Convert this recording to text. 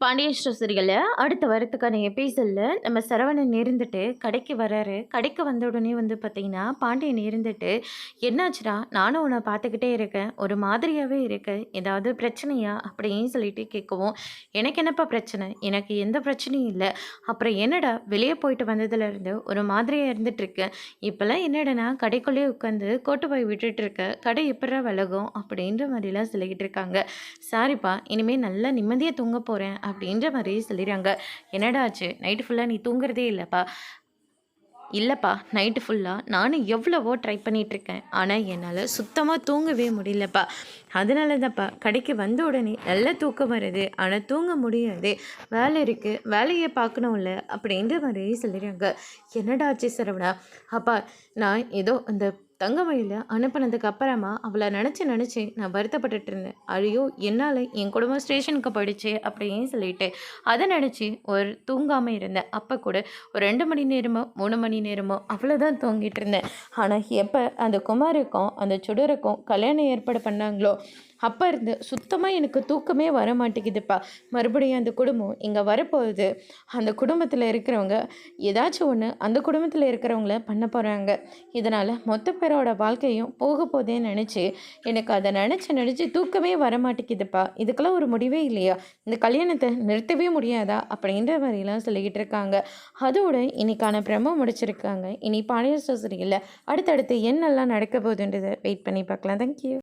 Pandian store சீரியல்ல அடுத்த வாரத்துக்கான எபிசோட்ல நம்ம சரவணன் இருந்துட்டு கடைக்கு வராரு. கடைக்கு வந்த உடனே வந்து பார்த்தீங்கன்னா, பாண்டியன் இருந்துட்டு, "என்னாச்சுடா? நானும் உன்னை பார்த்துக்கிட்டே இருக்கேன். ஒரு மாதிரியாவே இருக்கு. ஏதாவது பிரச்சனையா?" அப்படின்னு சொல்லிட்டு கேட்கவும், "எனக்கு என்னப்பா பிரச்சனை? எனக்கு எந்த பிரச்சனையும் இல்ல. அப்புறம் என்னடா வெளியே போயிட்டு வந்ததுலேருந்து ஒரு மாதிரியா இருந்துட்டு இருக்க. இப்போலாம் என்னடான்னா கடைக்குள்ளேயே உட்காந்து கோட்டு போய் விட்டுட்டு இருக்க. கடை எப்படிடா விலகும்?" அப்படின்ற மாதிரிலாம் சொல்லிக்கிட்டு இருக்காங்க. "சாரிப்பா, இனிமேல் நல்லா நிம்மதியாக தூங்க போகிறேன்." அப்படின்ற மாதிரி சொல்லிடுறாங்க. "என்னடா ஆச்சு? நைட்டு ஃபுல்லாக நீ தூங்குறதே இல்லைப்பா?" "இல்லைப்பா, நைட்டு ஃபுல்லாக நானும் எவ்வளவோ ட்ரை பண்ணிகிட்ருக்கேன். ஆனால் என்னால் சுத்தமாக தூங்கவே முடியலப்பா. அதனால தான்ப்பா கடைக்கு வந்த உடனே நல்ல தூக்கம் வருது. ஆனால் தூங்க முடியாது. வேலை இருக்குது, வேலையை பார்க்கணும்ல." அப்படின்ற மாதிரி சொல்லிடுறாங்க. "என்னடா ஆச்சு சரவணா?" "அப்பா, நான் ஏதோ அந்த தங்கமயில அனுப்புனதுக்கு அப்புறமா அவளை நினச்சி நான் வருத்தப்பட்டுட்டு இருந்தேன். ஐயோ, என்னால் என் குடும்பம் ஸ்டேஷனுக்கு போயிடுச்சு அப்படின்னு சொல்லிட்டு அதை நினச்சி ஒரு தூங்காமல் இருந்தேன். அப்போ கூட ஒரு 2 மணி நேரமோ 3 மணி நேரமோ அவ்வளோதான் தூங்கிட்டு இருந்தேன். ஆனால் எப்போ அந்த குமாருக்கும் அந்த சுடருக்கும் கல்யாணம் ஏற்பாடு பண்ணாங்களோ அப்போ இருந்து சுத்தமாக எனக்கு தூக்கமே வர மாட்டேங்குதுப்பா. மறுபடியும் அந்த குடும்பம் இங்கே வரப்போகுது. அந்த குடும்பத்தில் இருக்கிறவங்க ஏதாச்சும் ஒன்று அந்த குடும்பத்தில் இருக்கிறவங்கள பண்ண போகிறாங்க. இதனால் மொத்த பேரோட வாழ்க்கையும் போக போதேன்னு நினச்சி எனக்கு அதை நினச்சி தூக்கமே வர மாட்டேங்குதுப்பா. இதுக்கெல்லாம் ஒரு முடிவே இல்லையா? இந்த கல்யாணத்தை நிறுத்தவே முடியாதா?" அப்படின்ற மாதிரிலாம் சொல்லிக்கிட்டு இருக்காங்க. அதோட இன்னைக்கான ப்ரமோ முடிச்சிருக்காங்க. இனி பாண்டியன் ஸ்டோர் சீரியல்ல அடுத்தடுத்து என்னெல்லாம் நடக்க போகுதுன்றதை வெயிட் பண்ணி பார்க்கலாம். தேங்க்யூ.